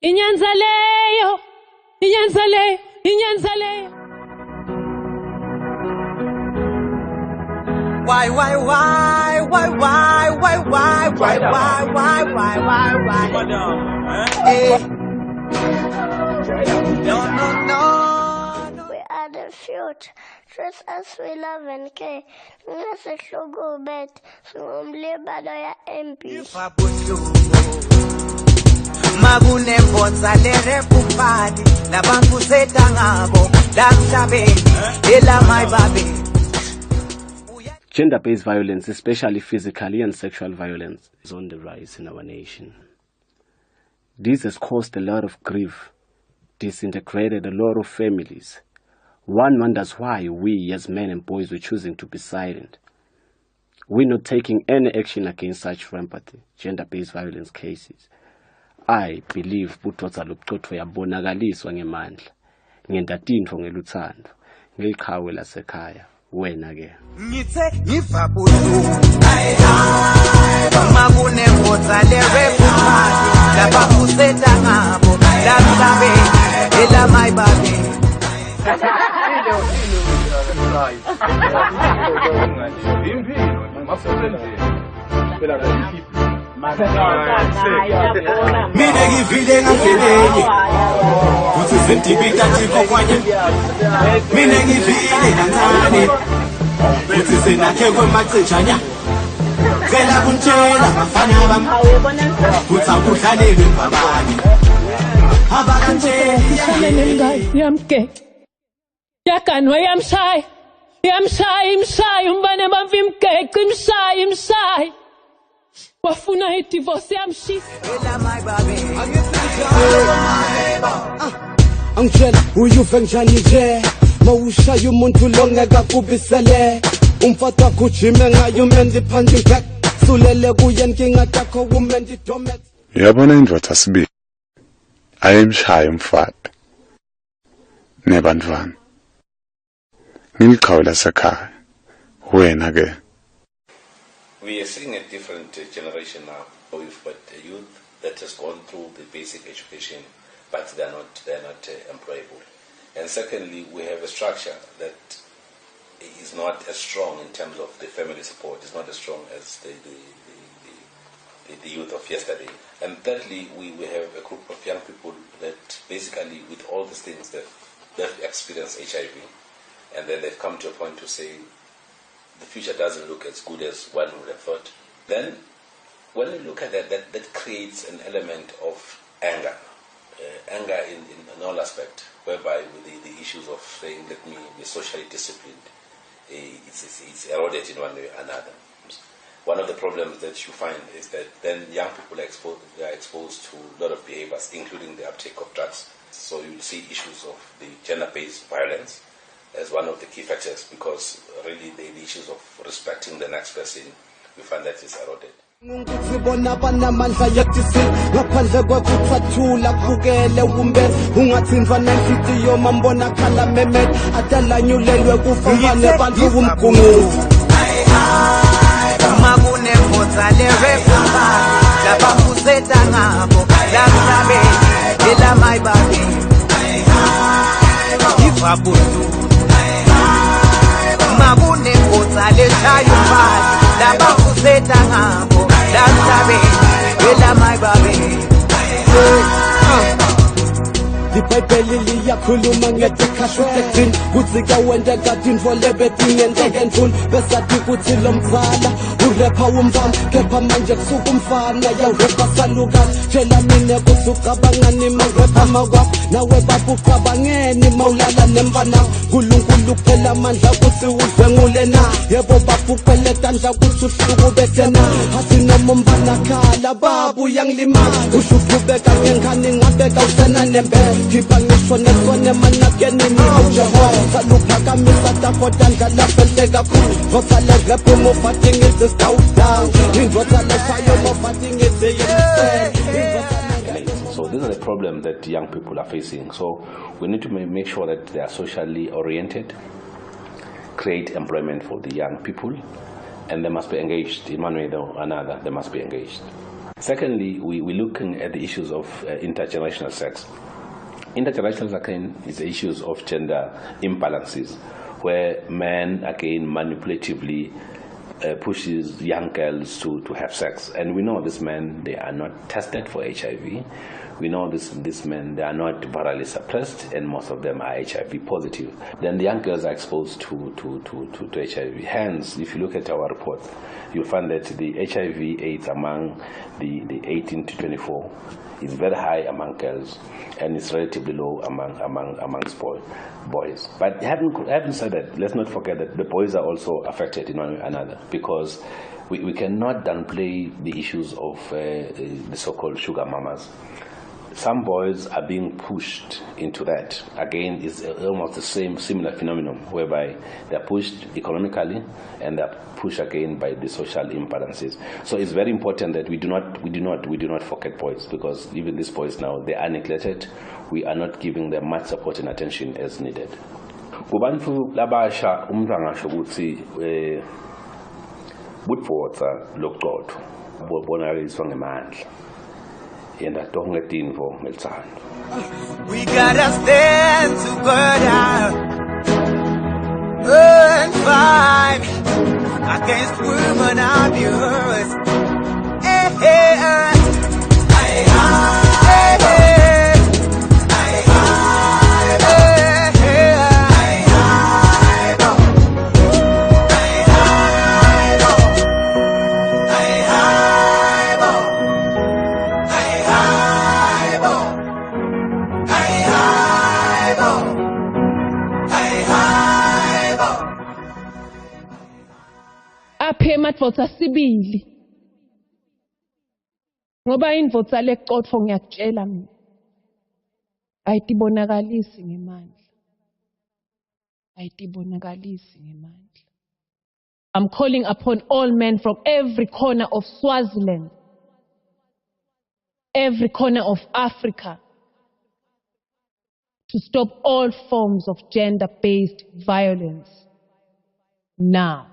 Inyanzaleyo. Why? No. We are the future, just as we love and care. Ngasehluko bet, singumlibalo ya MP. Kwakha Indvodza lerepupali labantu setangabo lamhlabeni elamayibabe. Gender-based violence, especially physically and sexual violence, is on the rise in our nation. This has caused a lot of grief, disintegrated a lot of families. One wonders why we as men and boys were choosing to be silent. We're not taking any action against such rampant gender-based violence cases. I believe budoda lobuchotho yabonakaliswa ngemandla ngentatintfo ngeluthando ngelikhawe lasekhaya wena ke ngithe ngiva buhlungu Kwakha Indvodza lerepupali labantu setangabo lamhlabeni elamayibabe. Mina ngivile ngandleleni futhi sentibita thiko kwanye mina ngivile kancane futhi senakhe kwemacijanya cela kuntshela bafana bami futhi akudlalelwe mbabani Shane ngani yamke. Yakanwa yamshaya umbane bamvimke imshaya. Wafuna idivorce yamshisa. Angitshela uyuve njani nje mawushaya umuntu longeka kubisele umfata wakho ujime ngayo umendi punching back sulele kuye inkinga yakho umendi domet. Uyabona indvodza sibi ayimshaya umfati nebantwana ngilikhawu lasekhaya wena ke. We are seeing a different generation now. We've got a youth that has gone through the basic education, but they're not employable. And secondly, we have a structure that is not as strong in terms of the family support. It's not as strong as the youth of yesterday. And thirdly, we have a group of young people that basically, with all these things, they've experienced HIV, and then they've come to a point to say, the future doesn't look as good as one would have thought. Then, when you look at that creates an element of anger. Anger in all aspects, whereby with the issues of saying, let me be socially disciplined, it's eroded in one way or another. One of the problems that you find is that then young people are exposed to a lot of behaviors, including the uptake of drugs. So you'll see issues of the gender-based violence as one of the key factors, because really the issues of respecting the next person, we find that is eroded. Ngibona banamandla yetisi ngaphandle kwekuthathula kukele umbezi ungathindwa nenhliziyo mambona khala memet adalanyulelwe kufana bantu umgunquzi. Kwakha Indvodza lerepupali labantu setangabo lamhlabeni elamayibabe. Ngiva buhlungu Kwakha Indvodza leshaya umbali labantu setangabo lamhlabeni elamayibabe. iBhayibheli liyakhuluma ngetikhathini kuthi kawendeka tintfo lebetingenteke ndlula besathi kuthi lo mzala urepha umfana kepha manje kusuka umfana yawurepha salukazi tshela mina kuthi ucabangani mawurepha makwakho nawe baba ucabangeni mawulala nemfanakho nkulunkulu kuphela amandla kuthi udlwengule na yebo baba uphele tandla kuthi uhluku bethe na athi noma umfana khala baba uyangilimaza usho uqhubeka ngengane ngabeka usena nembele Kipa ngisho nesone manakeni mawujahora Saluphakamisa takota ndlala felteka khulu Vosale repu mo fighting is the scout down Indvodza shayo mo fighting is the So these are the problems that young people are facing. So we need to make sure that they are socially oriented, create employment for the young people, and they must be engaged in one way or another. They must be engaged. Secondly, we're looking at the issues of intergenerational sex. Intergenerational, again, is the issues of gender imbalances, where men, again, manipulatively pushes young girls to have sex. And we know these men, they are not tested for HIV. We know these men, they are not virally suppressed, and most of them are HIV positive. Then the young girls are exposed to HIV. Hence, if you look at our report, you'll find that the HIV AIDS among the 18 to 24 is very high among girls, and it's relatively low amongst boys. But having said that, let's not forget that the boys are also affected in one way or another, because we cannot downplay the issues of the so-called sugar mamas. Some boys are being pushed into that. Again, it's almost the similar phenomenon, whereby they're pushed economically and they're pushed again by the social imbalances. So it's very important that we do not forget boys, because even these boys now, they are neglected. We are not giving them much support and attention as needed. Kubantu labasha umrangasho ukuthi budvodza lokuqotho bonakaliswa ngemandla. We gotta stand together and fight against women abuse. Hey, hey, hey, aphe madvodza sibili ngoba indvodza leqotfo ngiyakutshela mina ayitibonakalisi ngemandla. I'm calling upon all men from every corner of Swaziland, every corner of Africa, to stop all forms of gender-based violence now.